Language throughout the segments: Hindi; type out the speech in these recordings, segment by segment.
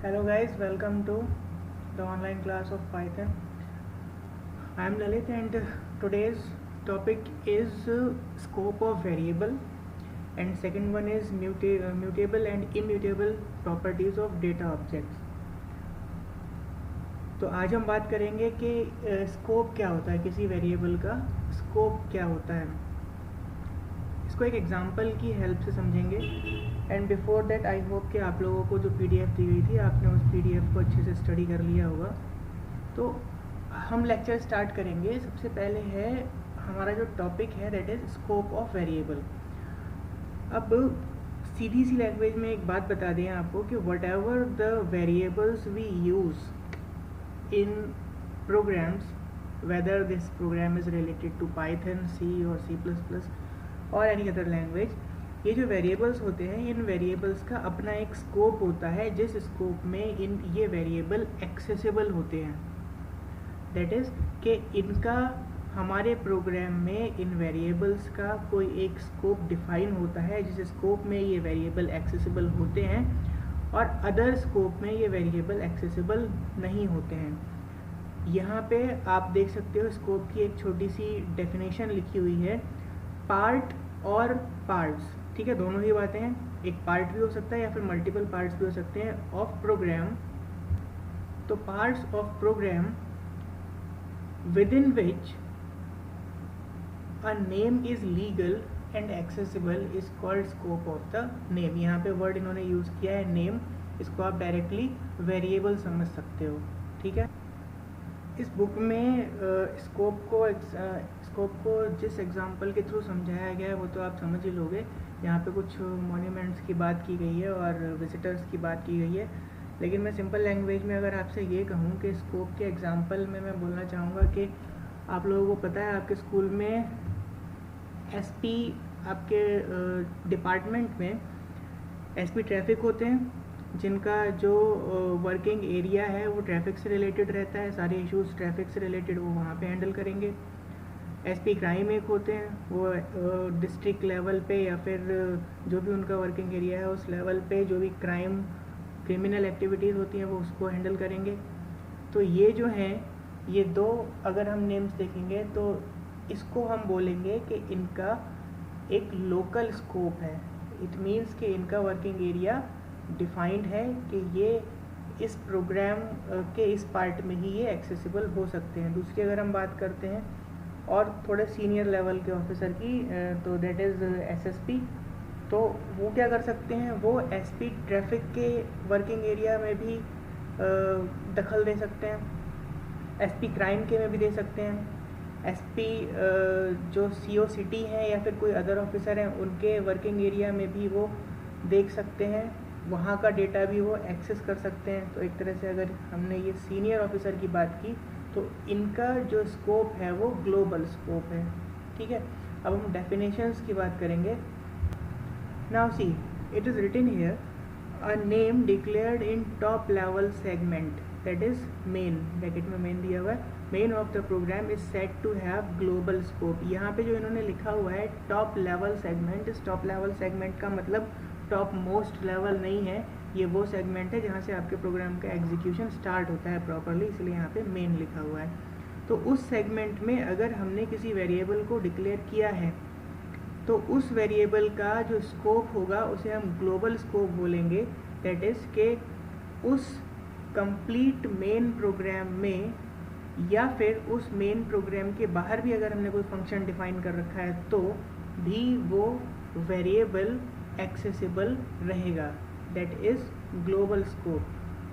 Hello guys, welcome to the online class of Python. I am Lalit and today's topic is scope of variable and second one is mutable and immutable properties of data objects. तो आज हम बात करेंगे कि स्कोप क्या होता है, किसी वेरिएबल का स्कोप क्या होता है। इसको एक एग्जांपल की हेल्प से समझेंगे and before that I hope कि आप लोगों को जो पीडीएफ दी गई थी आपने उस पीडीएफ को अच्छे से स्टडी कर लिया होगा। तो हम लेक्चर स्टार्ट करेंगे। सबसे पहले है हमारा जो टॉपिक है that is scope of variable. अब सीधी सी लैंग्वेज में एक बात बता दें आपको कि whatever the variables we use in programs, whether this program is related to Python, C or C++ और एनी अदर लैंग्वेज, ये जो वेरिएबल्स होते हैं इन वेरिएबल्स का अपना एक स्कोप होता है जिस स्कोप में ये वेरिएबल एक्सेसिबल होते हैं। दैट इज़ कि इनका हमारे प्रोग्राम में इन वेरिएबल्स का कोई एक स्कोप डिफाइन होता है जिस स्कोप में ये वेरिएबल एक्सेसिबल होते हैं और अदर स्कोप में ये वेरिएबल एक्सेसिबल नहीं होते हैं। यहाँ पे आप देख सकते हो स्कोप की एक छोटी सी डेफिनेशन लिखी हुई है, पार्ट और पार्ट्स। ठीक है, दोनों ही बातें हैं, एक पार्ट भी हो सकता है या फिर मल्टीपल पार्ट्स भी हो सकते हैं ऑफ प्रोग्राम। तो parts of program within which a name is legal and accessible is called scope of the name. यहाँ पे वर्ड इन्होंने यूज़ किया है नेम, इसको आप डायरेक्टली वेरिएबल समझ सकते हो। ठीक है, इस बुक में स्कोप को जिस एग्जांपल के थ्रू समझाया गया है वो तो आप समझ ही लोगे। यहाँ पे कुछ मॉन्यूमेंट्स की बात की गई है और विजिटर्स की बात की गई है, लेकिन मैं सिंपल लैंग्वेज में अगर आपसे ये कहूँ कि स्कोप के एग्जांपल में मैं बोलना चाहूँगा कि आप लोगों को पता है आपके स्कूल में एसपी, आपके डिपार्टमेंट में एसपी ट्रैफिक होते हैं जिनका जो वर्किंग एरिया है वो ट्रैफिक से रिलेटेड रहता है, सारे इश्यूज ट्रैफिक से रिलेटेड वो वहाँ पे हैंडल करेंगे। एसपी क्राइम एक होते हैं, वो डिस्ट्रिक्ट लेवल पे या फिर जो भी उनका वर्किंग एरिया है उस लेवल पे जो भी क्रिमिनल एक्टिविटीज़ होती हैं वो उसको हैंडल करेंगे। तो ये जो हैं ये दो अगर हम नेम्स देखेंगे तो इसको हम बोलेंगे कि इनका एक लोकल स्कोप है। इट मीन्स कि इनका वर्किंग एरिया डिफाइंड है कि ये इस प्रोग्राम के इस पार्ट में ही ये एक्सेसिबल हो सकते हैं। दूसरी अगर हम बात करते हैं और थोड़े सीनियर लेवल के ऑफिसर की, तो दैट इज़ एसएसपी। तो वो क्या कर सकते हैं, वो एसपी ट्रैफिक के वर्किंग एरिया में भी दखल दे सकते हैं, एसपी क्राइम के में भी दे सकते हैं, एसपी जो सीओ सिटी हैं या फिर कोई अदर ऑफिसर हैं उनके वर्किंग एरिया में भी वो देख सकते हैं, वहाँ का डेटा भी वो एक्सेस कर सकते हैं। तो एक तरह से अगर हमने ये सीनियर ऑफिसर की बात की तो इनका जो स्कोप है वो ग्लोबल स्कोप है। ठीक है, अब हम डेफिनेशंस की बात करेंगे। Now see, it is written here a name declared in top level segment that is main, bracket में मेन दिया हुआ है, main of the program is set to have global scope. यहाँ पे जो इन्होंने लिखा हुआ है टॉप लेवल सेगमेंट, इस टॉप लेवल सेगमेंट का मतलब टॉप मोस्ट लेवल नहीं है, ये वो सेगमेंट है जहाँ से आपके प्रोग्राम का एग्जीक्यूशन स्टार्ट होता है प्रॉपरली, इसलिए यहाँ पे मेन लिखा हुआ है। तो उस सेगमेंट में अगर हमने किसी वेरिएबल को डिक्लेयर किया है तो उस वेरिएबल का जो स्कोप होगा उसे हम ग्लोबल स्कोप बोलेंगे। दैट इज़ के उस कंप्लीट मेन प्रोग्राम में या फिर उस मेन प्रोग्राम के बाहर भी अगर हमने कोई फंक्शन डिफाइन कर रखा है तो भी वो वेरिएबल एक्सेसिबल रहेगा। That is global scope.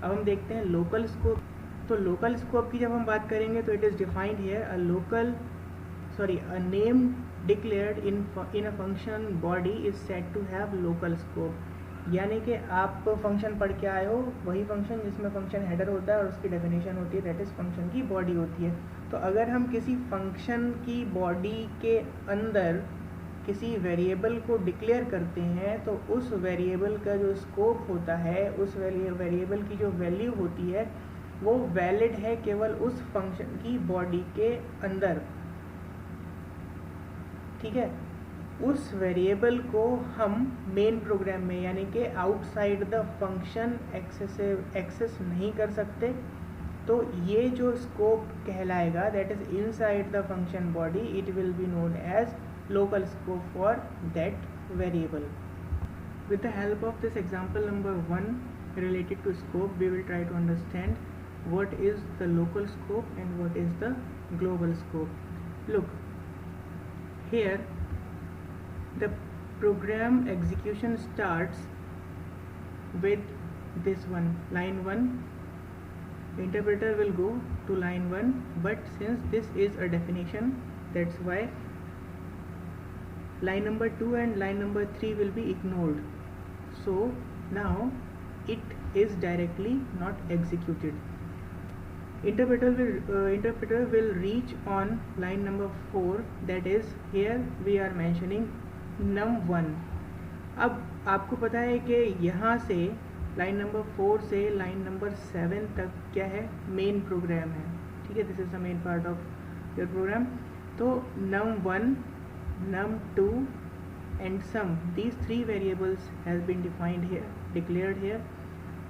अब हम देखते हैं लोकल स्कोप। तो लोकल स्कोप की जब हम बात करेंगे तो it is defined here a name declared in a function body is set to have local scope. यानी कि आप फंक्शन पढ़ के आए हो वही फंक्शन जिसमें फंक्शन हेडर होता है और उसकी डेफिनेशन होती है, दैट इज़ फंक्शन की बॉडी होती है। तो अगर हम किसी फंक्शन की बॉडी के अंदर किसी वेरिएबल को डिक्लेयर करते हैं तो उस वेरिएबल का जो स्कोप होता है, उस वेरिएबल की जो वैल्यू होती है वो वैलिड है केवल उस फंक्शन की बॉडी के अंदर। ठीक है, उस वेरिएबल को हम मेन प्रोग्राम में यानी कि आउटसाइड द फंक्शन एक्सेस नहीं कर सकते, तो ये जो स्कोप कहलाएगा that is inside the function body, it will be known as local scope for that variable. With the help of this example number 1 related to scope, we will try to understand what is the local scope and what is the global scope. Look, here the program execution starts with this one, line 1. The interpreter will go to line 1, but since this is a definition, that's why line number 2 and line number 3 will be ignored. So now it is directly not executed. Interpreter will reach on line number 4, that is here we are mentioning num1. अब आपको पता है कि यहाँ से लाइन नंबर 4 से लाइन नंबर 7 तक क्या है, मेन प्रोग्राम है. ठीक है, this is the main part of your program. तो num1, num2 and sum, these three variables has been defined here, declared here.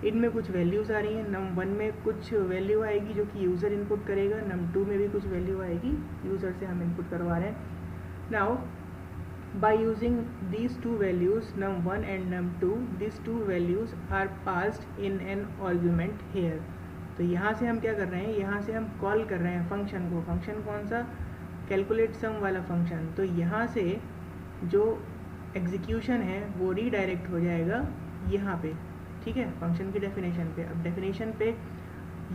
इनमें कुछ वैल्यूज़ आ रही हैं. num1 में कुछ वैल्यू आएगी जो कि यूज़र इनपुट करेगा, num2 में भी कुछ वैल्यू आएगी, यूज़र से हम इनपुट करवा रहे हैं. Now by using these two values num1 and num2, these two values are passed in an argument here. तो यहाँ से हम क्या कर रहे हैं, यहाँ से हम कॉल कर रहे हैं फंक्शन को. फंक्शन कौन सा, कैलकुलेट सम वाला फंक्शन. तो यहाँ से जो एग्जीक्यूशन है वो रीडायरेक्ट हो जाएगा यहाँ पे. ठीक है, फंक्शन की डेफिनेशन पे. अब डेफिनेशन पे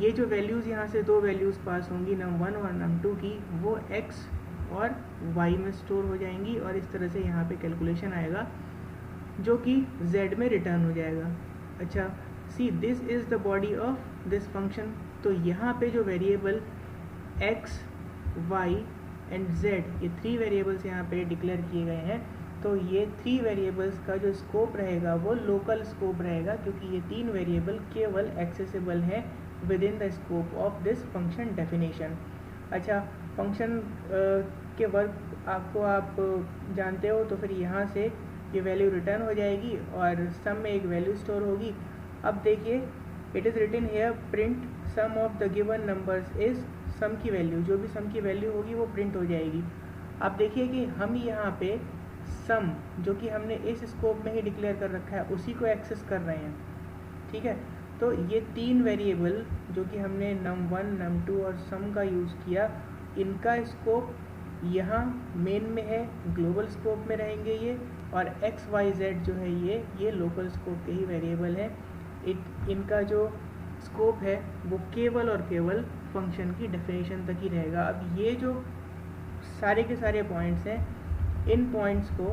ये जो वैल्यूज़ यहाँ से दो वैल्यूज़ पास होंगी num1 और num2 की, वो x और y में स्टोर हो जाएंगी और इस तरह से यहाँ पे कैलकुलेशन आएगा जो कि z में रिटर्न हो जाएगा. अच्छा, सी this is the body of this function. तो यहाँ पे जो variable x, y and z, ये थ्री वेरिएबल्स यहाँ पे डिक्लेयर किए गए हैं. तो ये थ्री वेरिएबल्स का जो स्कोप रहेगा वो लोकल स्कोप रहेगा, क्योंकि ये तीन वेरिएबल केवल एक्सेसिबल हैं with in the scope of this function definition. अच्छा, फंक्शन के वर्क आपको आप जानते हो, तो फिर यहाँ से ये वैल्यू रिटर्न हो जाएगी और सम में एक वैल्यू स्टोर होगी. अब देखिए, it is written here print sum of the given numbers is, sum की वैल्यू, जो भी सम की वैल्यू होगी वो प्रिंट हो जाएगी. आप देखिए कि हम यहाँ पे सम जो कि हमने इस स्कोप में ही डिक्लेयर कर रखा है उसी को एक्सेस कर रहे हैं. ठीक है, तो ये तीन वेरिएबल जो कि हमने num1, num2 और सम का यूज़ किया, इनका स्कोप यहाँ मेन में है, ग्लोबल स्कोप में रहेंगे ये, और x, y, z जो है ये लोकल स्कोप के ही वेरिएबल हैं. इनका जो स्कोप है वो केवल और केवल फंक्शन की डेफिनेशन तक ही रहेगा. अब ये जो सारे के सारे पॉइंट्स हैं, इन पॉइंट्स को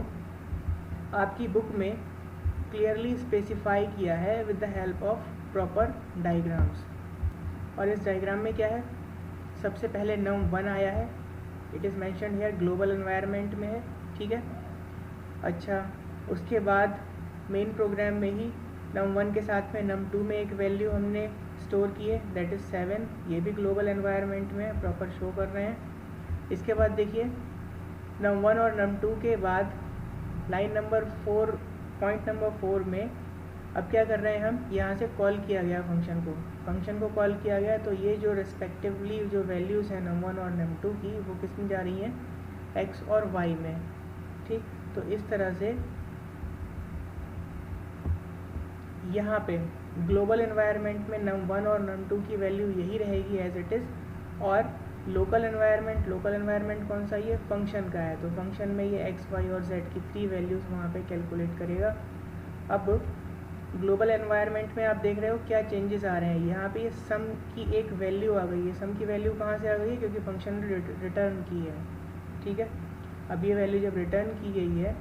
आपकी बुक में क्लियरली स्पेसिफाई किया है with the help of proper diagrams. और इस डायग्राम में क्या है, सबसे पहले num1 आया है, it is mentioned here, global environment में है. ठीक है, अच्छा, उसके बाद मेन प्रोग्राम में ही num1 के साथ में num2 में एक वैल्यू हमने स्टोर की है, दैट इज़ 7, ये भी ग्लोबल एनवायरनमेंट में प्रॉपर शो कर रहे हैं. इसके बाद देखिए, num1 और num2 के बाद लाइन नंबर 4, पॉइंट नंबर 4 में अब क्या कर रहे हैं हम, यहाँ से कॉल किया गया फंक्शन को कॉल किया गया. तो ये जो रिस्पेक्टिवली जो वैल्यूज़ हैं num1 और num2 की, वो किस में जा रही हैं, x और y में. ठीक, तो इस तरह से यहाँ पे ग्लोबल एनवायरनमेंट में num1 और num2 की वैल्यू यही रहेगी एज इट इज़, और लोकल एनवायरनमेंट कौन सा, ये फंक्शन का है. तो फंक्शन में ये x, y और z की थ्री वैल्यूज़ वहाँ पे कैलकुलेट करेगा. अब ग्लोबल एनवायरनमेंट में आप देख रहे हो क्या चेंजेस आ रहे हैं. यहाँ पे ये सम की एक वैल्यू आ गई है. सम की वैल्यू कहाँ से आ गई है, क्योंकि फंक्शन ने रिटर्न की है. ठीक है, अब ये वैल्यू जब रिटर्न की गई है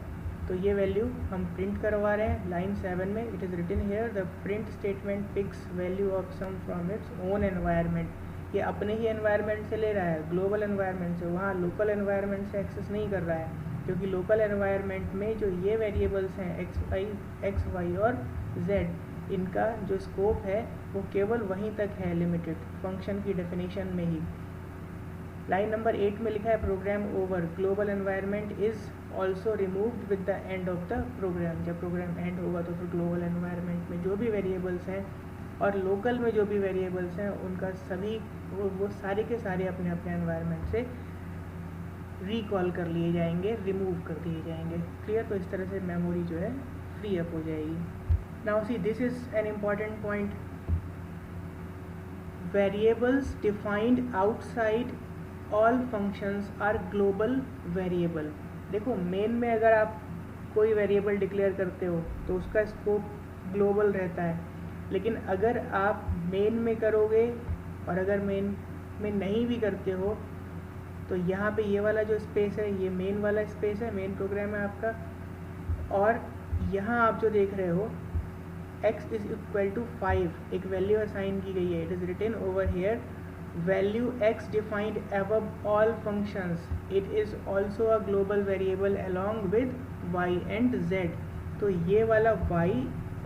तो ये वैल्यू हम प्रिंट करवा रहे हैं. लाइन 7 में it is written here, the print statement picks value of sum from its own environment. ये अपने ही एनवायरनमेंट से ले रहा है, ग्लोबल एनवायरनमेंट से, वहाँ लोकल एनवायरनमेंट से एक्सेस नहीं कर रहा है, क्योंकि लोकल एनवायरनमेंट में जो ये वेरिएबल्स हैं एक्स वाई और z, इनका जो स्कोप है वो केवल वहीं तक है, लिमिटेड, फंक्शन की डेफिनेशन में ही. लाइन नंबर 8 में लिखा है program over, global environment is also removed with the end of the program. जब प्रोग्राम एंड होगा तो फिर ग्लोबल एनवायरनमेंट में जो भी वेरिएबल्स हैं और लोकल में जो भी वेरिएबल्स हैं उनका सभी वो सारे के सारे अपने अपने एनवायरनमेंट से रिकॉल कर लिए जाएंगे, रिमूव कर दिए जाएंगे। क्लियर? तो इस तरह से मेमोरी जो है फ्री अप हो जाएगी। Now see this is an important point, variables defined outside all functions are global variable. देखो मेन में अगर आप कोई वेरिएबल डिक्लेयर करते हो तो उसका स्कोप ग्लोबल रहता है, लेकिन अगर आप मेन में करोगे और अगर मेन में नहीं भी करते हो तो यहाँ पे ये वाला जो स्पेस है ये मेन वाला स्पेस है, मेन प्रोग्राम है आपका, और यहाँ आप जो देख रहे हो x इज इक्वल टू 5 एक वैल्यू असाइन की गई है, it is written over here value x defined above all functions, it is also a global variable along with y and z। तो ये वाला y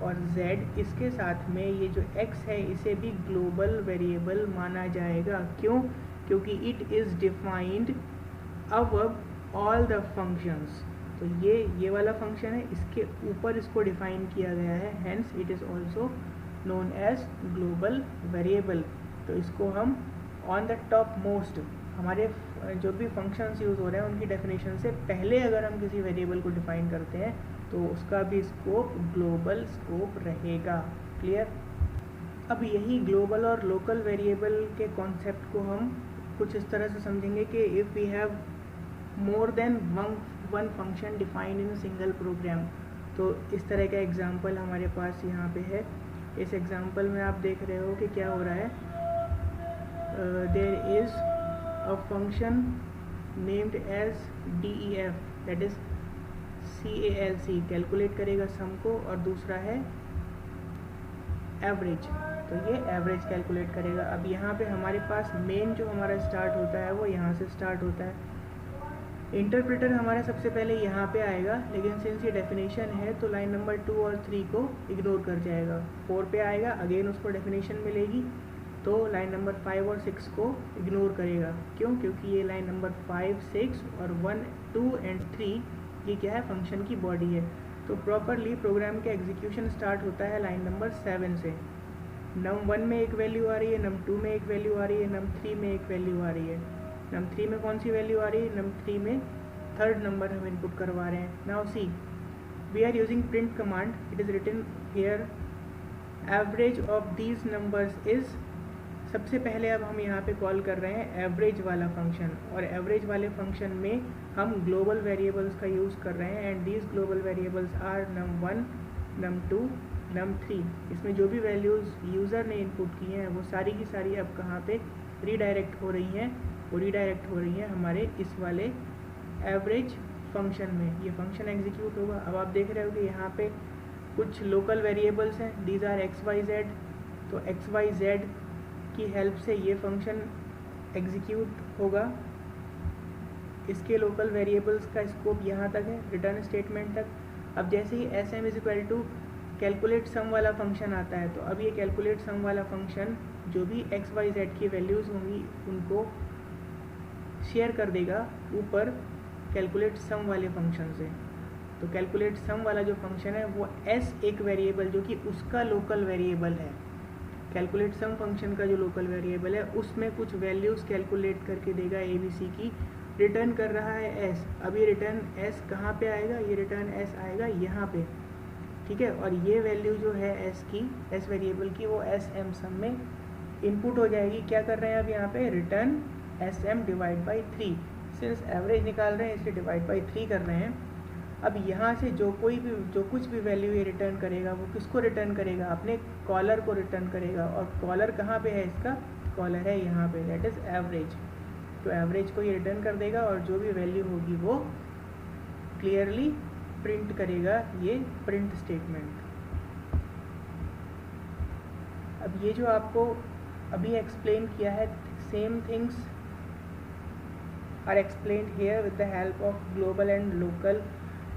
और z इसके साथ में ये जो x है इसे भी ग्लोबल वेरिएबल माना जाएगा। क्यों? क्योंकि it is defined above all the functions. तो ये वाला फंक्शन है, इसके ऊपर इसको डिफाइन किया गया है, hence it is also known as global variable. तो इसको हम ऑन द टॉप मोस्ट हमारे जो भी फंक्शंस यूज़ हो रहे हैं उनकी डेफिनेशन से पहले अगर हम किसी वेरिएबल को डिफाइन करते हैं तो उसका भी स्कोप ग्लोबल स्कोप रहेगा। क्लियर? अब यही ग्लोबल और लोकल वेरिएबल के कॉन्सेप्ट को हम कुछ इस तरह से समझेंगे कि if we have more than one function defined in single program, तो इस तरह का एग्जांपल हमारे पास यहाँ पे है। इस एग्जांपल में आप देख रहे हो कि क्या हो रहा है, there is a function named as DEF, that is CALC, calculate करेगा सम को, और दूसरा है एवरेज, तो ये एवरेज कैलकुलेट करेगा। अब यहाँ पे हमारे पास मेन जो हमारा स्टार्ट होता है वो यहाँ से स्टार्ट होता है, इंटरप्रेटर हमारा सबसे पहले यहाँ पे आएगा, लेकिन सिंस ये डेफिनेशन है तो लाइन नंबर 2 और 3 को इग्नोर कर जाएगा। 4 पे आएगा, अगेन उसको डेफिनेशन मिलेगी तो लाइन नंबर 5 और 6 को इग्नोर करेगा। क्यों? क्योंकि ये लाइन नंबर 5, 6 और 1, 2 एंड 3 ये क्या है, फंक्शन की बॉडी है। तो प्रॉपरली प्रोग्राम का एग्जीक्यूशन स्टार्ट होता है लाइन नंबर 7 से। नम 1 में एक वैल्यू आ रही है, नम 2 में एक वैल्यू आ रही है, नम 3 में एक वैल्यू आ रही है। नम 3 में कौन सी वैल्यू आ रही है? नम 3 में थर्ड नंबर हम इनपुट करवा रहे हैं। Now see we are using print command, it is written here average of these numbers is, सबसे पहले अब हम यहाँ पे कॉल कर रहे हैं एवरेज वाला फंक्शन, और एवरेज वाले फंक्शन में हम ग्लोबल वेरिएबल्स का यूज़ कर रहे हैं, and these global variables are num 1, num 2, num 3। इसमें जो भी वैल्यूज़ यूज़र ने इनपुट की हैं वो सारी की सारी अब कहाँ पे रीडायरेक्ट हो रही हैं, वो रीडायरेक्ट हो रही हैं हमारे इस वाले एवरेज फंक्शन में। ये फंक्शन एग्जीक्यूट होगा। अब आप देख रहे हो कि यहाँ पे कुछ लोकल वेरिएबल्स हैं, दीज आर XYZ, तो XYZ की हेल्प से ये फंक्शन एग्जीक्यूट होगा। इसके लोकल वेरिएबल्स का स्कोप यहाँ तक है, रिटर्न स्टेटमेंट तक। अब जैसे ही SM is equal to calculate sum वाला फंक्शन आता है, तो अब ये कैलकुलेट सम वाला फंक्शन जो भी XYZ की वैल्यूज़ होंगी उनको शेयर कर देगा ऊपर कैलकुलेट सम वाले फंक्शन से। तो कैलकुलेट सम वाला जो फंक्शन है वो S एक वेरिएबल जो कि उसका लोकल वेरिएबल है, कैलकुलेट सम फंक्शन का जो लोकल वेरिएबल है उसमें कुछ वैल्यूज़ कैलकुलेट करके देगा ABC की, रिटर्न कर रहा है S। अब ये रिटर्न S कहाँ पे आएगा? ये रिटर्न S आएगा यहाँ पे, ठीक है। और ये वैल्यू जो है S की, S वेरिएबल की, वो SM सम में इनपुट हो जाएगी। क्या कर रहे हैं अब यहाँ पे? Return SM divide by 3। Since average निकाल रहे हैं इसलिए डिवाइड बाई 3 कर रहे हैं। अब यहाँ से जो कुछ भी वैल्यू ये रिटर्न करेगा वो किसको रिटर्न करेगा? अपने कॉलर को रिटर्न करेगा। और कॉलर कहाँ पे है इसका? कॉलर है यहाँ पे, दैट इज़ एवरेज। तो एवरेज को ये रिटर्न कर देगा और जो भी वैल्यू होगी वो क्लियरली प्रिंट करेगा, ये प्रिंट स्टेटमेंट। अब ये जो आपको अभी एक्सप्लेन किया है, same things are explained here with the help of global and local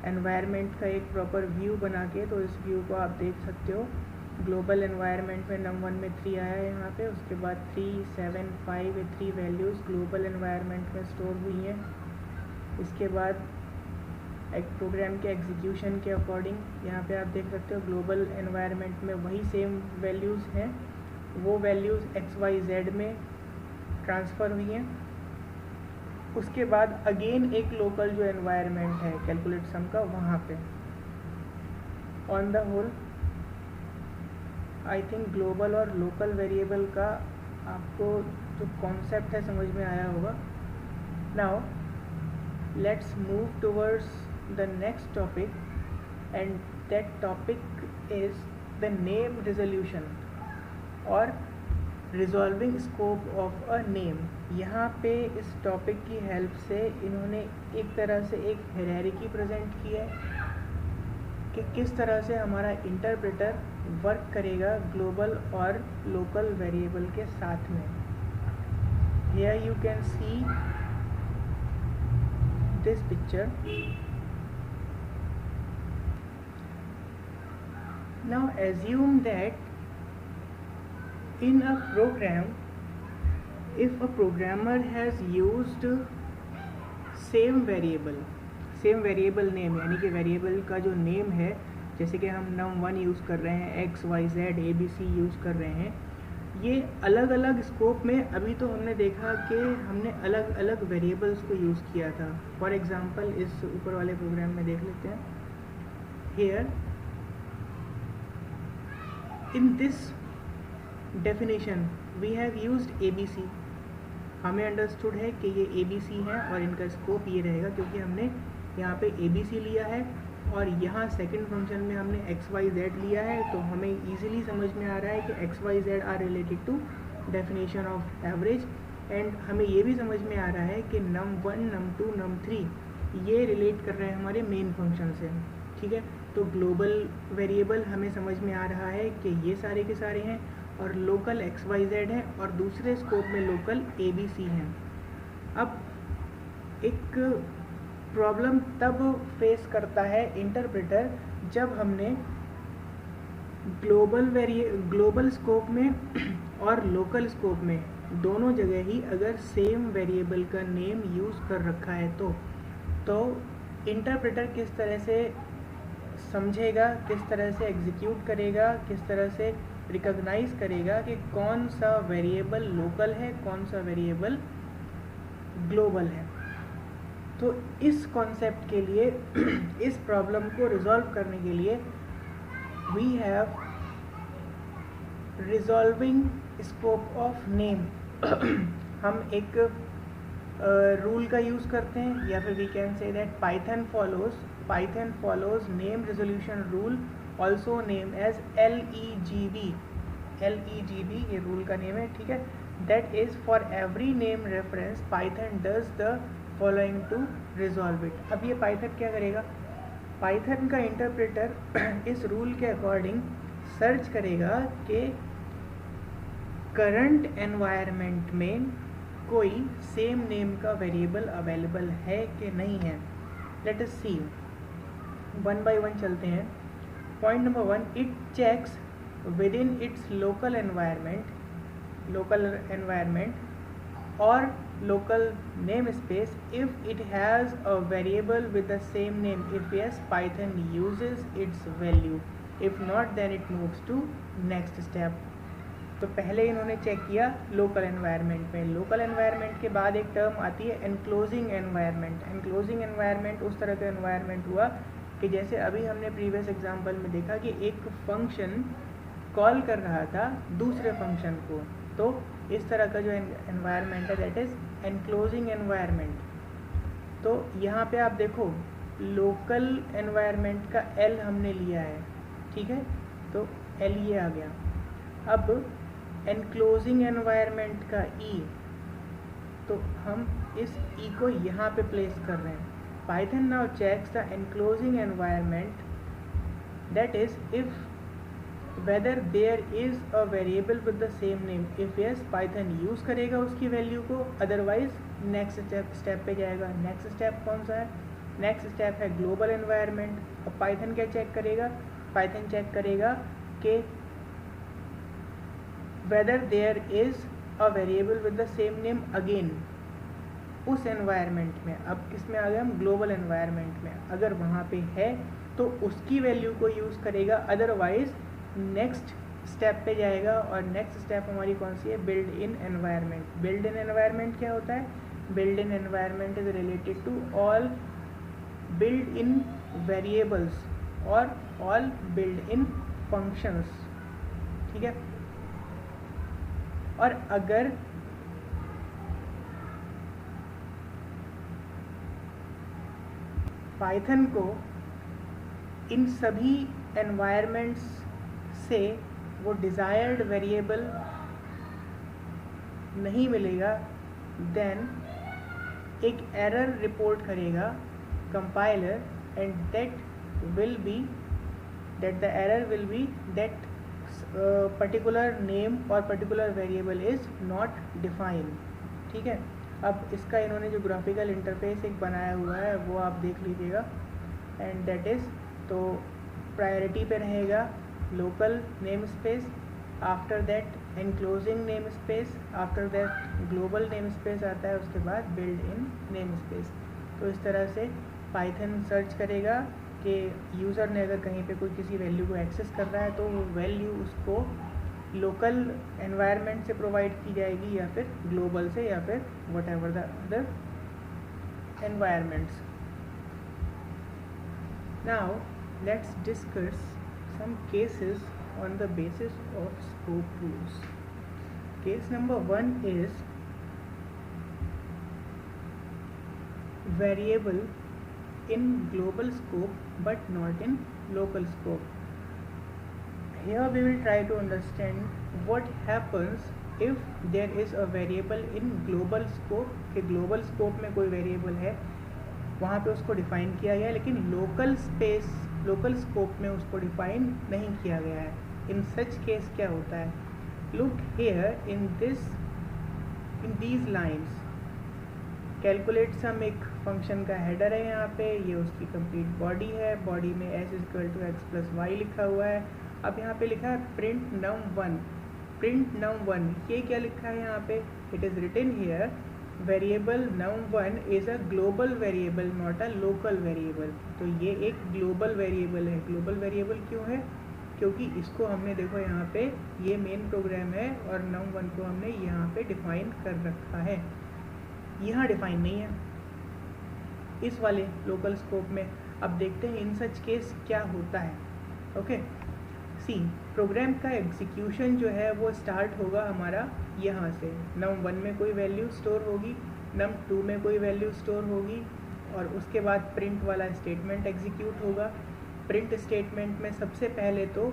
environment का एक प्रॉपर व्यू बना के। तो इस व्यू को आप देख सकते हो। ग्लोबल एनवायरनमेंट में num1 में 3 आया है यहाँ पे, उसके बाद 3, 7, 5 ये 3 वैल्यूज़ ग्लोबल एनवायरनमेंट में स्टोर हुई हैं। इसके बाद एक प्रोग्राम के एग्जीक्यूशन के अकॉर्डिंग यहाँ पे आप देख सकते हो ग्लोबल एनवायरनमेंट में वही सेम वैल्यूज़ हैं, वो वैल्यूज़ XYZ में ट्रांसफ़र हुई हैं। उसके बाद अगेन एक लोकल जो एनवायरनमेंट है कैलकुलेट सम का, वहाँ पे on the whole I think global और लोकल वेरिएबल का आपको जो कॉन्सेप्ट है समझ में आया होगा। Now let's move towards the next topic and that topic is the name resolution और resolving scope of a name. यहाँ पे इस टॉपिक की हेल्प से इन्होंने एक तरह से एक हायरार्की प्रेजेंट की है कि किस तरह से हमारा इंटरप्रेटर वर्क करेगा ग्लोबल और लोकल वेरिएबल के साथ में। Here you can see this picture. Now assume that in a program, if a programmer has used same variable name, यानी कि वेरिएबल का जो नेम है, जैसे कि हम num1 यूज़ कर रहे हैं, XYZ ABC यूज़ कर रहे हैं, ये अलग अलग स्कोप में अभी तो हमने देखा कि हमने अलग अलग वेरिएबल्स को यूज़ किया था। फॉर एग्जांपल इस ऊपर वाले प्रोग्राम में देख लेते हैं। Here in this definition we have used ABC। हमें अंडरस्टूड है कि ये ABC है और इनका स्कोप ये रहेगा क्योंकि हमने यहाँ पे ABC लिया है और यहाँ सेकंड फंक्शन में हमने XYZ लिया है, तो हमें इजीली समझ में आ रहा है कि XYZ are related to definition of average. And हमें ये भी समझ में आ रहा है कि num1, num2, num3 ये रिलेट कर रहे हैं हमारे मेन फंक्शन से। ठीक है, तो ग्लोबल वेरिएबल हमें समझ में आ रहा है कि ये सारे के सारे हैं और लोकल XYZ है और दूसरे स्कोप में लोकल ABC हैं। अब एक प्रॉब्लम तब फेस करता है इंटरप्रेटर जब हमने ग्लोबल स्कोप में और लोकल स्कोप में दोनों जगह ही अगर सेम वेरिएबल का नेम यूज़ कर रखा है तो इंटरप्रेटर किस तरह से समझेगा, किस तरह से एग्जीक्यूट करेगा, किस तरह से रिकॉग्नाइज करेगा कि कौन सा वेरिएबल लोकल है, कौन सा वेरिएबल ग्लोबल है। तो इस कॉन्सेप्ट के लिए इस प्रॉब्लम को रिजॉल्व करने के लिए we have resolving scope of name. हम एक रूल का यूज़ करते हैं या फिर we can say that Python follows name resolution rule, also name as LEGB। ये रूल का नेम है, ठीक है। That is for every name reference Python does the following to resolve it. अब ये पाइथन क्या करेगा, पाइथन का इंटरप्रेटर इस रूल के अकॉर्डिंग सर्च करेगा कि करंट एनवायरनमेंट में कोई सेम नेम का वेरिएबल अवेलेबल है कि नहीं है। Let us see, one by one चलते हैं। Point number 1, it checks within its local environment or local namespace if it has a variable with the same name. If yes, Python uses its value. If not, then it moves to next step. तो पहले इन्होंने चेक किया लोकल एनवायरनमेंट में। लोकल एनवायरनमेंट के बाद एक टर्म आती है एनक्लोजिंग एनवायरनमेंट। एनक्लोजिंग एनवायरनमेंट उस तरह का एनवायरनमेंट हुआ कि जैसे अभी हमने प्रीवियस एग्जांपल में देखा कि एक फंक्शन कॉल कर रहा था दूसरे फंक्शन को, तो इस तरह का जो एनवायरनमेंट है दैट इज़ एनक्लोजिंग एनवायरनमेंट। तो यहाँ पे आप देखो लोकल एनवायरनमेंट का L हमने लिया है, ठीक है, तो L ये आ गया। अब एनक्लोजिंग एनवायरनमेंट का E, तो हम इस E को यहाँ पे प्लेस कर रहे हैं। Python now checks the enclosing environment, that is if whether there is a variable with the same name. if yes, Python use करेगा उसकी वैल्यू को, अदरवाइज नेक्स्ट स्टेप पे जाएगा। नेक्स्ट स्टेप कौन सा है, नेक्स्ट स्टेप है ग्लोबल एनवायरनमेंट। अब पाइथन क्या चेक करेगा, पाइथन चेक करेगा कि whether there is a variable with the same name again उस एनवायरनमेंट में। अब किस में आ गए हम, ग्लोबल एनवायरनमेंट में। अगर वहाँ पे है तो उसकी वैल्यू को यूज़ करेगा, अदरवाइज नेक्स्ट स्टेप पे जाएगा। और नेक्स्ट स्टेप हमारी कौन सी है, built in environment. Built in environment क्या होता है, built in environment is related to all built in variables और ऑल बिल्ड इन फंक्शंस, ठीक है। और अगर पाइथन को इन सभी एनवायरनमेंट्स से वो डिज़ायर्ड वेरिएबल नहीं मिलेगा, देन एक एरर रिपोर्ट करेगा compiler, and that the error will be that particular name और particular variable is not defined, ठीक है। अब इसका इन्होंने जो ग्राफिकल इंटरफेस एक बनाया हुआ है वो आप देख लीजिएगा, एंड दैट इज़, तो प्रायोरिटी पे रहेगा local name space, after that enclosing name space, after that global name space आता है, उसके बाद बिल्ड इन नेम स्पेस। तो इस तरह से पाइथन सर्च करेगा कि यूज़र ने अगर कहीं पे कोई किसी वैल्यू को एक्सेस कर रहा है तो वो वैल्यू उसको लोकल एनवायरनमेंट से प्रोवाइड की जाएगी या फिर ग्लोबल से या फिर what ever the other environments. Now let's discuss some cases on the basis of scope rules. Case number 1 is variable in global scope but not in local scope. Here we will try to understand what happens if there is a variable in global scope, कि global scope में कोई variable है, वहाँ पे उसको डिफाइन किया गया है, लेकिन लोकल स्कोप में उसको डिफाइन नहीं किया गया है। इन सच केस क्या होता है, look here in these lines, calculate sum एक फंक्शन का हेडर है यहाँ पे, ये उसकी कंप्लीट बॉडी है, बॉडी में s = x + y लिखा हुआ है। अब यहाँ पे लिखा है प्रिंट num1, ये क्या लिखा है यहाँ पे, it is written here variable num1 is a global variable not a local variable. तो ये एक ग्लोबल वेरिएबल है। ग्लोबल वेरिएबल क्यों है, क्योंकि इसको हमने देखो यहाँ पे ये मेन प्रोग्राम है और num1 को हमने यहाँ पे डिफाइन कर रखा है, यहाँ डिफाइन नहीं है इस वाले लोकल स्कोप में। अब देखते हैं इन सच केस क्या होता है। ओके, सी प्रोग्राम का एग्जीक्यूशन जो है वो स्टार्ट होगा हमारा यहाँ से, num1 में कोई वैल्यू स्टोर होगी, num2 में कोई वैल्यू स्टोर होगी, और उसके बाद प्रिंट वाला स्टेटमेंट एग्जीक्यूट होगा। प्रिंट स्टेटमेंट में सबसे पहले तो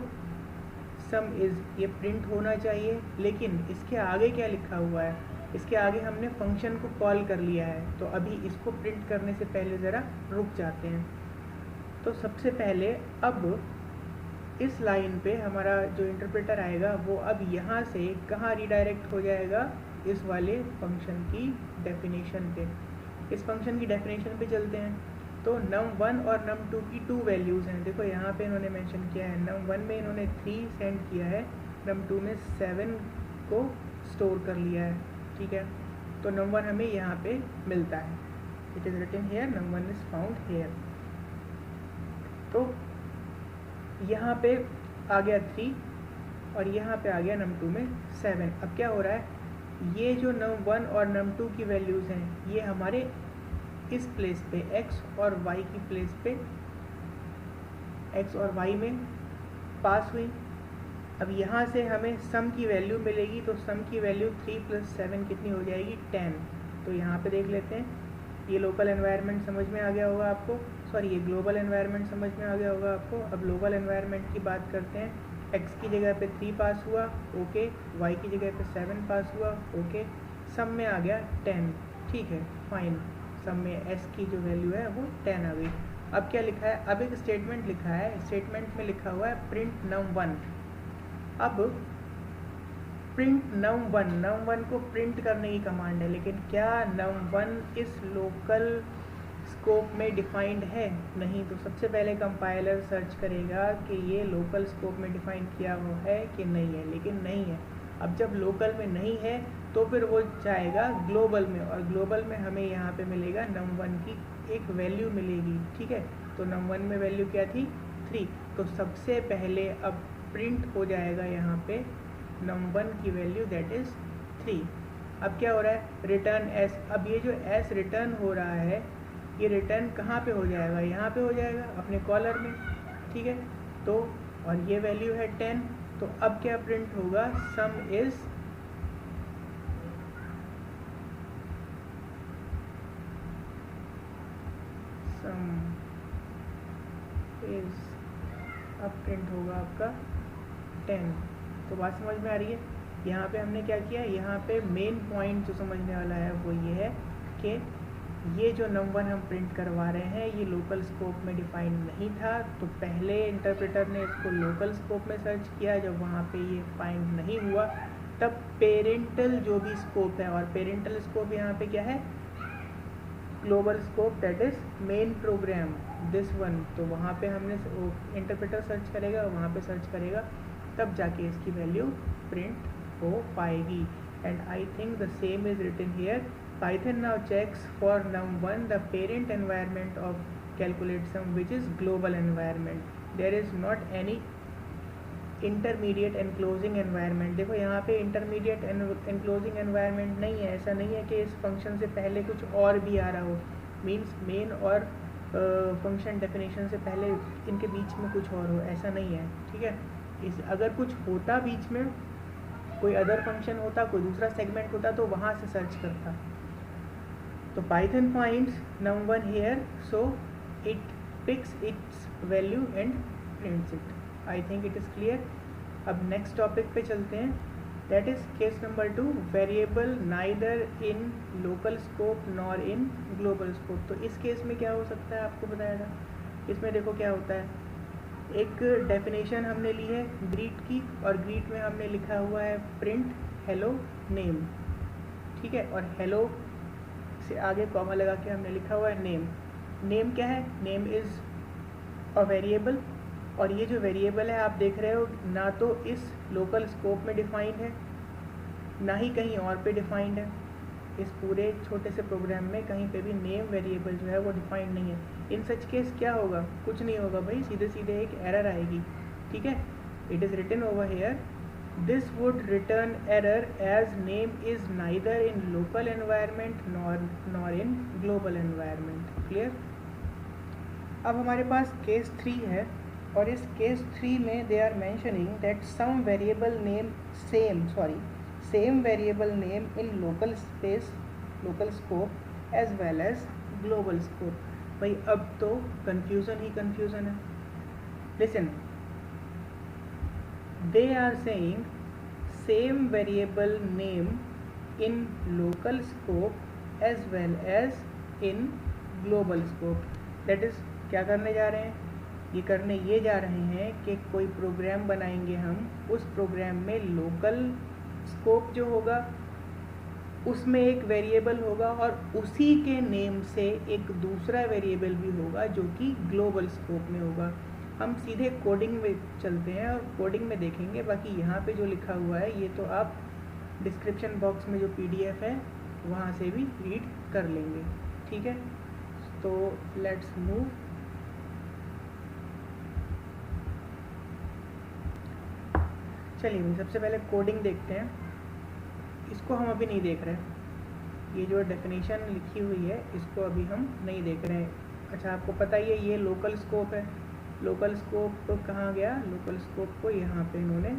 सम इज़ ये प्रिंट होना चाहिए, लेकिन इसके आगे क्या लिखा हुआ है, इसके आगे हमने फंक्शन को कॉल कर लिया है। तो अभी इसको प्रिंट करने से पहले ज़रा रुक जाते हैं। तो सबसे पहले अब इस लाइन पे हमारा जो इंटरप्रेटर आएगा वो अब यहाँ से कहाँ रिडायरेक्ट हो जाएगा, इस वाले फंक्शन की डेफिनेशन पे। इस फंक्शन की डेफिनेशन पे चलते हैं। तो num1 और num2 की 2 वैल्यूज़ हैं। देखो यहाँ पे इन्होंने मेंशन किया है, num1 में इन्होंने 3 सेंड किया है, num2 में 7 को स्टोर कर लिया है, ठीक है। तो num1 हमें यहाँ पे मिलता है, it is written here num1 is found here. तो यहाँ पे आ गया 3 और यहाँ पे आ गया num2 में 7। अब क्या हो रहा है, ये जो num1 और num2 की वैल्यूज़ हैं ये हमारे इस प्लेस पे x और y की प्लेस पे x और y में पास हुई। अब यहाँ से हमें सम की वैल्यू मिलेगी, तो सम की वैल्यू 3 + 7 कितनी हो जाएगी, 10। तो यहाँ पे देख लेते हैं, ये लोकल एनवायरनमेंट समझ में आ गया होगा आपको, सॉरी ये ग्लोबल एनवायरनमेंट समझ में आ गया होगा आपको। अब ग्लोबल एनवायरनमेंट की बात करते हैं। x की जगह पे 3 पास हुआ, ओके, y की जगह पे 7 पास हुआ, ओके, सम में आ गया 10, ठीक है, फाइन। सम में s की जो वैल्यू है वो 10 आ गई। अब क्या लिखा है, अब एक स्टेटमेंट लिखा है, स्टेटमेंट में लिखा हुआ है प्रिंट num1। अब प्रिंट num1 को प्रिंट करने की कमांड है, लेकिन क्या num1 इस लोकल स्कोप में डिफाइंड है, नहीं। तो सबसे पहले कंपाइलर सर्च करेगा कि ये लोकल स्कोप में डिफाइन किया हुआ है कि नहीं है, लेकिन नहीं है। अब जब लोकल में नहीं है तो फिर वो जाएगा ग्लोबल में, और ग्लोबल में हमें यहाँ पे मिलेगा num1 की एक वैल्यू मिलेगी, ठीक है। तो num1 में वैल्यू क्या थी 3, तो सबसे पहले अब प्रिंट हो जाएगा यहाँ पे num1 की वैल्यू दैट इज़ 3। अब क्या हो रहा है, रिटर्न एस। अब ये जो एस रिटर्न हो रहा है ये रिटर्न कहाँ पे हो जाएगा, यहाँ पे हो जाएगा अपने कॉलर में, ठीक है। तो और ये वैल्यू है 10, तो अब क्या प्रिंट होगा, सम इज अब प्रिंट होगा आपका 10। तो बात समझ में आ रही है। यहाँ पे हमने क्या किया, यहाँ पे मेन पॉइंट जो समझने वाला है वो ये है कि ये जो num1 हम प्रिंट करवा रहे हैं ये लोकल स्कोप में डिफाइन नहीं था, तो पहले इंटरप्रेटर ने इसको लोकल स्कोप में सर्च किया, जब वहाँ पे ये फाइंड नहीं हुआ तब पेरेंटल जो भी स्कोप है, और पेरेंटल स्कोप यहाँ पे क्या है, global scope that is main program this one, तो वहाँ पे हमने इंटरप्रेटर सर्च करेगा, वहाँ पे सर्च करेगा, तब जाके इसकी वैल्यू प्रिंट हो पाएगी। And I think the same is written here. Python now checks for num1 the parent environment of calculate sum which is global environment. There is not any intermediate enclosing environment। देखो यहाँ पे intermediate enclosing environment नहीं है, ऐसा नहीं है कि इस फंक्शन से पहले कुछ और भी आ रहा हो, मीन्स मेन और फंक्शन डेफिनेशन से पहले इनके बीच में कुछ और हो, ऐसा नहीं है, ठीक है। इस अगर कुछ होता बीच में, कोई अदर फंक्शन होता, कोई दूसरा सेगमेंट होता, तो वहाँ से सर्च करता। तो Python finds num1 here, so it picks its value and prints it. I think it is clear। अब next topic पे चलते हैं, that is case number 2, variable neither in local scope nor in global scope। तो इस केस में क्या हो सकता है आपको बताया था। इसमें देखो क्या होता है, एक डेफिनेशन हमने ली है ग्रीट की, और ग्रीट में हमने लिखा हुआ है प्रिंट हेलो नेम, ठीक है, और हेलो से आगे कॉमा लगा के हमने लिखा हुआ है नेम। नेम क्या है, नेम इज़ अ वेरिएबल, और ये जो वेरिएबल है आप देख रहे हो ना तो इस लोकल स्कोप में डिफाइंड है, ना ही कहीं और पे डिफाइंड है। इस पूरे छोटे से प्रोग्राम में कहीं पे भी नेम वेरिएबल जो है वो डिफाइंड नहीं है। इन सच केस क्या होगा, कुछ नहीं होगा भाई, सीधे सीधे एक एरर आएगी, ठीक है। It is written over here, this would return error as name is neither in local environment nor in global environment। clear। अब हमारे पास केस 3 है, और इस केस 3 में they are mentioning that some variable name same variable name in local scope as well as global scope। भाई अब तो confusion ही confusion है। listen, they are saying same variable name in local scope as well as in global scope। that is क्या करने जा रहे हैं, ये करने ये जा रहे हैं कि कोई प्रोग्राम बनाएंगे हम, उस प्रोग्राम में लोकल स्कोप जो होगा उसमें एक वेरिएबल होगा, और उसी के नेम से एक दूसरा वेरिएबल भी होगा जो कि ग्लोबल स्कोप में होगा। हम सीधे कोडिंग में चलते हैं और कोडिंग में देखेंगे, बाकी यहाँ पे जो लिखा हुआ है ये तो आप डिस्क्रिप्शन बॉक्स में जो PDF है वहाँ से भी रीड कर लेंगे, ठीक है। तो लेट्स मूव। चलिए भाई सबसे पहले कोडिंग देखते हैं, इसको हम अभी नहीं देख रहे, ये जो डेफिनेशन लिखी हुई है इसको अभी हम नहीं देख रहे हैं। अच्छा आपको पता ही है ये लोकल स्कोप है, लोकल स्कोप तो कहाँ गया, लोकल स्कोप को यहाँ पे इन्होंने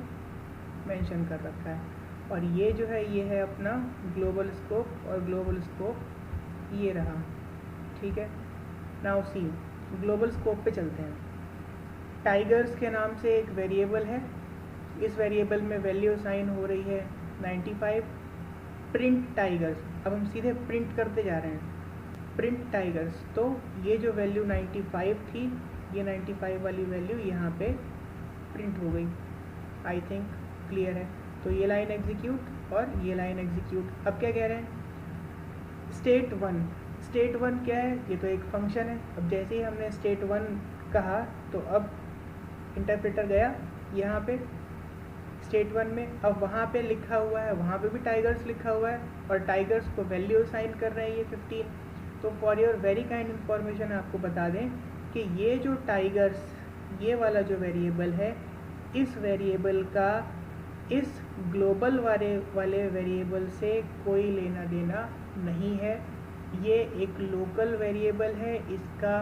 मेंशन कर रखा है, और ये जो है ये है अपना ग्लोबल स्कोप, और ग्लोबल स्कोप ये रहा, ठीक है। नाउ सी ग्लोबल स्कोप पे चलते हैं। टाइगर्स के नाम से एक वेरिएबल है, इस वेरिएबल में वैल्यू साइन हो रही है 95, प्रिंट टाइगर्स। अब हम सीधे प्रिंट करते जा रहे हैं प्रिंट टाइगर्स, तो ये जो वैल्यू 95 थी, ये 95 वाली वैल्यू यहाँ पे प्रिंट हो गई। आई थिंक क्लियर है। तो ये लाइन एग्जीक्यूट और ये लाइन एग्जीक्यूट। अब क्या कह रहे हैं, स्टेट 1। स्टेट 1 क्या है, ये तो एक फंक्शन है। अब जैसे ही हमने स्टेट 1 कहा तो अब इंटरप्रेटर गया यहाँ पे स्टेट 1 में। अब वहाँ पे लिखा हुआ है, वहाँ पे भी टाइगर्स लिखा हुआ है और टाइगर्स को वैल्यू असाइन कर रहे हैं ये 15। तो for your very kind information आपको बता दें कि ये जो टाइगर्स, ये वाला जो वेरिएबल है, इस वेरिएबल का इस ग्लोबल वाले वेरिएबल से कोई लेना देना नहीं है। ये एक लोकल वेरिएबल है, इसका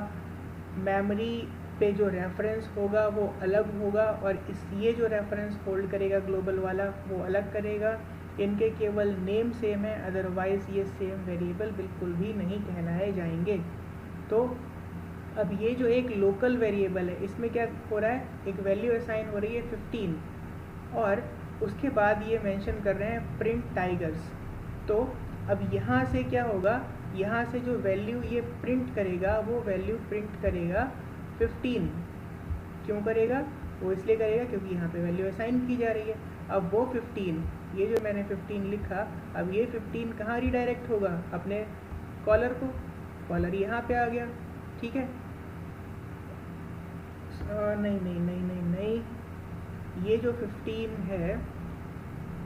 मेमोरी पे जो रेफरेंस होगा वो अलग होगा और ये जो रेफरेंस होल्ड करेगा ग्लोबल वाला वो अलग करेगा। इनके केवल नेम सेम है, अदरवाइज़ ये सेम वेरिएबल बिल्कुल भी नहीं कहलाए जाएंगे। तो अब ये जो एक लोकल वेरिएबल है, इसमें क्या हो रहा है, एक वैल्यू असाइन हो रही है 15 और उसके बाद ये मेंशन कर रहे हैं प्रिंट टाइगर्स। तो अब यहाँ से क्या होगा, यहाँ से जो वैल्यू ये प्रिंट करेगा वो वैल्यू प्रिंट करेगा 15। क्यों करेगा, वो इसलिए करेगा क्योंकि यहाँ पे वैल्यू असाइन की जा रही है। अब वो 15, ये जो मैंने 15 लिखा, अब ये 15 कहाँ रिडायरेक्ट होगा, अपने कॉलर को, कॉलर यहाँ पे आ गया, ठीक है। नहीं नहीं नहीं नहीं नहीं, ये जो 15 है,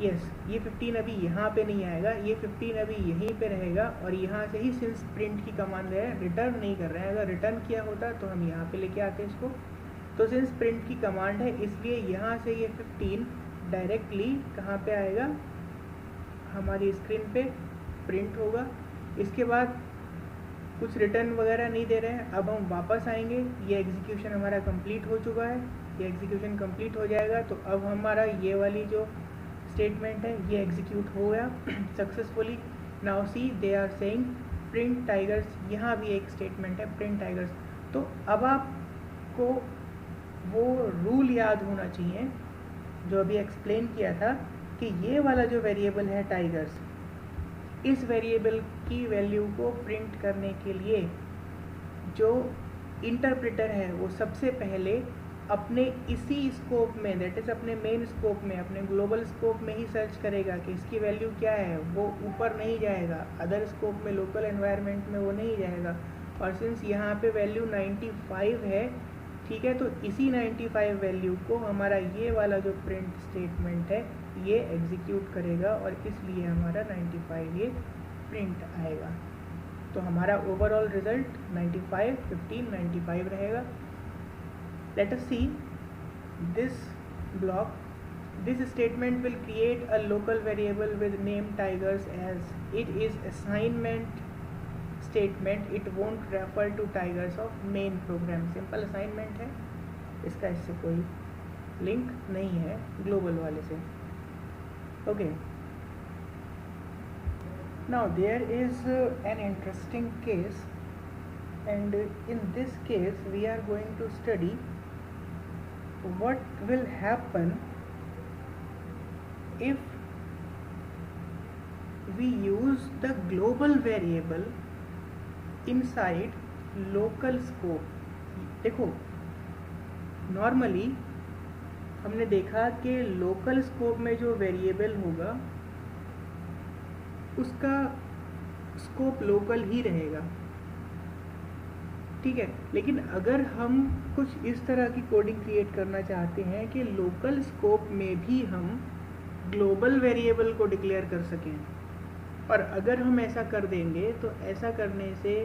यस, ये 15 अभी यहाँ पे नहीं आएगा, ये 15 अभी यहीं पे रहेगा और यहाँ से ही सिंस प्रिंट की कमांड है, रिटर्न नहीं कर रहे हैं। अगर रिटर्न किया होता तो हम यहाँ पे लेके आते इसको। तो सिंस प्रिंट की कमांड है इसलिए यहाँ से ये 15 डायरेक्टली कहाँ पे आएगा, हमारी स्क्रीन पे प्रिंट होगा। इसके बाद कुछ रिटर्न वगैरह नहीं दे रहे हैं। अब हम वापस आएंगे, ये एग्जीक्यूशन हमारा कंप्लीट हो चुका है, ये एग्जीक्यूशन कंप्लीट हो जाएगा। तो अब हमारा ये वाली जो स्टेटमेंट है ये एग्जीक्यूट हो गया successfully. Now see they are saying print tigers, यहाँ भी एक स्टेटमेंट है प्रिंट टाइगर्स। तो अब आपको वो रूल याद होना चाहिए जो अभी एक्सप्लेन किया था कि ये वाला जो वेरिएबल है टाइगर्स, इस वेरिएबल की वैल्यू को प्रिंट करने के लिए जो इंटरप्रेटर है वो सबसे पहले अपने इसी स्कोप में, दैट इज़ अपने मेन स्कोप में, अपने ग्लोबल स्कोप में ही सर्च करेगा कि इसकी वैल्यू क्या है। वो ऊपर नहीं जाएगा, अदर स्कोप में, लोकल एनवायरनमेंट में वो नहीं जाएगा। और सिंस यहाँ पे वैल्यू 95 है, ठीक है, तो इसी 95 वैल्यू को हमारा ये वाला जो प्रिंट स्टेटमेंट है ये एग्जीक्यूट करेगा और इसलिए हमारा 95 ये प्रिंट आएगा। तो हमारा ओवरऑल रिजल्ट 95, 15, 95 रहेगा। Let us see this block. This statement will create a local variable with name tigers as it is assignment statement. It won't refer to tigers of main program. Simple assignment है, इसका इससे कोई लिंक नहीं है ग्लोबल वाले से। Okay. Now there is an interesting case, and in this case we are going to study what will happen if we use the global variable inside local scope. देखो, नॉर्मली हमने देखा कि लोकल स्कोप में जो वेरिएबल होगा उसका स्कोप लोकल ही रहेगा, ठीक है। लेकिन अगर हम कुछ इस तरह की कोडिंग क्रिएट करना चाहते हैं कि लोकल स्कोप में भी हम ग्लोबल वेरिएबल को डिक्लेयर कर सकें, और अगर हम ऐसा कर देंगे तो ऐसा करने से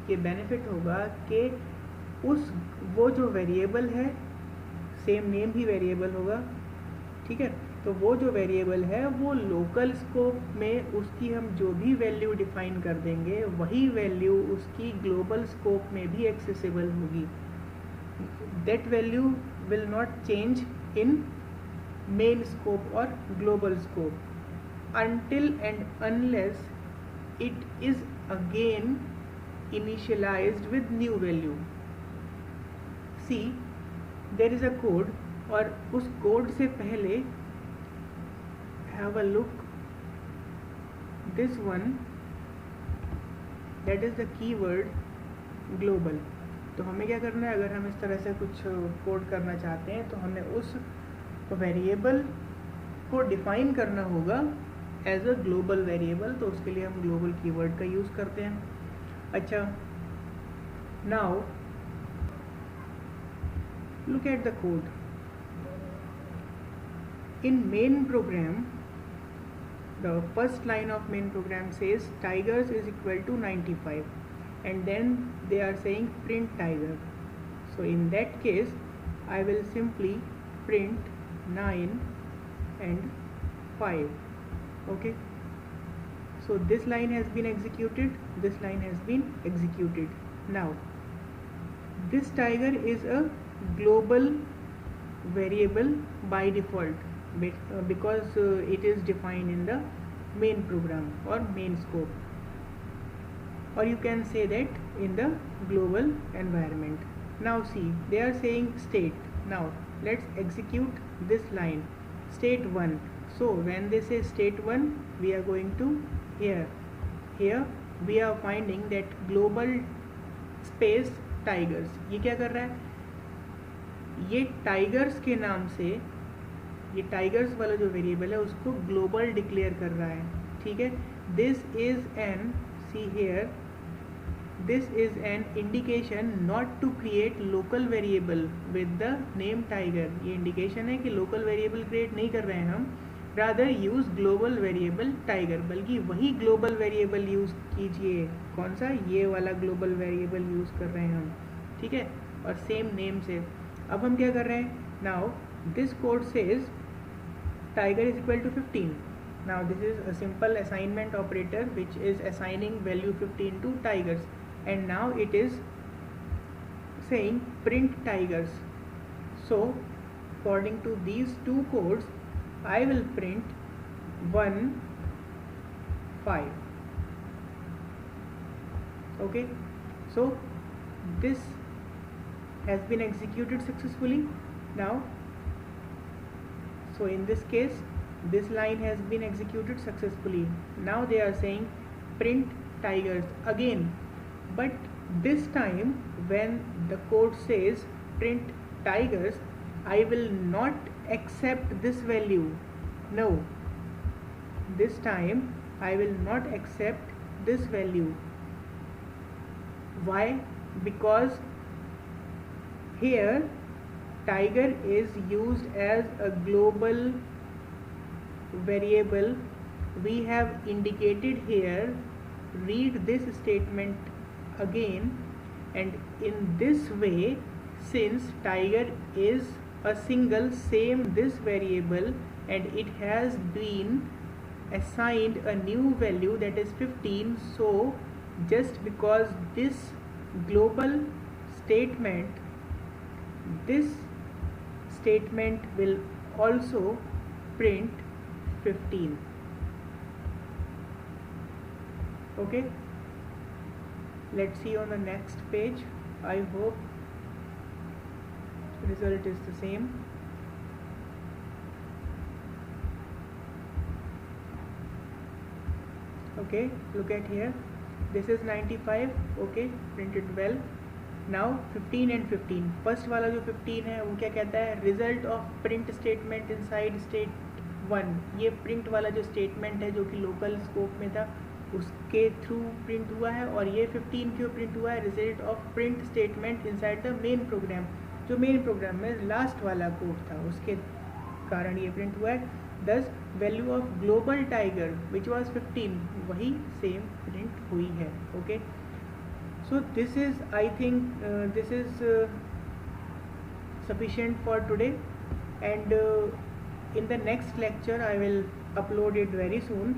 ये बेनिफिट होगा कि वो जो वेरिएबल है, सेम नेम भी वेरिएबल होगा, ठीक है। तो वो जो वेरिएबल है वो लोकल स्कोप में उसकी हम जो भी वैल्यू डिफाइन कर देंगे वही वैल्यू उसकी ग्लोबल स्कोप में भी एक्सेसिबल होगी। That value will not change in main scope और global scope until and unless it is again initialized with new value. See, there is a code, और उस कोड से पहले have a look, this one, that is the keyword global. तो हमें क्या करना है, अगर हम इस तरह से कुछ कोड करना चाहते हैं तो हमें उस वेरिएबल को डिफाइन करना होगा एज अ ग्लोबल वेरिएबल। तो उसके लिए हम ग्लोबल कीवर्ड का यूज़ करते हैं। अच्छा, now look at the code. in main program, the first line of main program says tigers is equal to 95, and then they are saying print tiger. So in that case I will simply print 9 and 5. Okay, so this line has been executed, this line has been executed. Now this tiger is a global variable by default because it is defined in the main program or main scope, or you can say that in the global environment. Now see, they are saying state. Now let's execute this line, state 1. So when they say state 1, we are going to here we are finding that global space tigers. ये क्या कर रहा है, ये टाइगर्स के नाम से, ये टाइगर्स वाला जो वेरिएबल है उसको ग्लोबल डिक्लेयर कर रहा है. ठीक है, this is an, see here, this is an indication not to create local variable with the name tiger. ये इंडिकेशन है कि लोकल वेरिएबल क्रिएट नहीं कर रहे हैं हम, rather use global variable tiger. बल्कि वही ग्लोबल वेरिएबल यूज कीजिए. कौन सा, ये वाला ग्लोबल वेरिएबल यूज कर रहे हैं हम. ठीक है, और सेम नेम से. अब हम क्या कर रहे हैं, now this code says tiger is equal to 15. Now this is a simple assignment operator which is assigning value 15 to tigers, and now it is saying print tigers. So according to these two codes I will print 1 5. Okay, so this has been executed successfully. Now so in this case this line has been executed successfully. Now they are saying print tigers again, but this time when the code says print tigers, I will not accept this value. No, this time I will not accept this value. Why? Because here tiger is used as a global variable. We have indicated here, read this statement again, and in this way, since tiger is a single same this variable and it has been assigned a new value that is 15, so just because this global statement, this statement will also print 15. Okay, let's see on the next page. I hope result is the same. Okay, look at here, this is 95. Okay, printed well. Now 15 and 15, first वाला जो 15 है वो क्या कहता है, result of print statement inside state 1. ये प्रिंट वाला जो स्टेटमेंट है जो कि लोकल स्कोप में था उसके थ्रू प्रिंट हुआ है, और ये 15 क्यों प्रिंट हुआ है, result of print statement inside the main program. जो मेन प्रोग्राम में लास्ट वाला कोड था उसके कारण ये प्रिंट हुआ है. This value of global tiger which was 15 वही सेम प्रिंट हुई है. Okay, so this is, I think this is sufficient for today, and in the next lecture I will upload it very soon.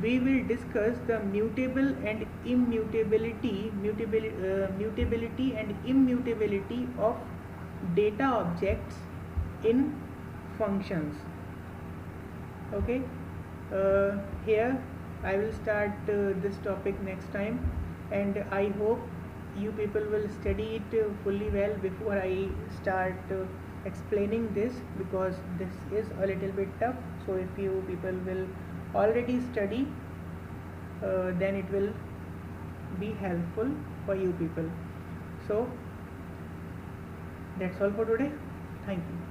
We will discuss the mutable and immutability, mutability and immutability of data objects in functions. Okay, here I will start this topic next time, and I hope you people will study it fully well before I start explaining this, because this is a little bit tough. So if you people will already study, then it will be helpful for you people. So that's all for today. Thank you.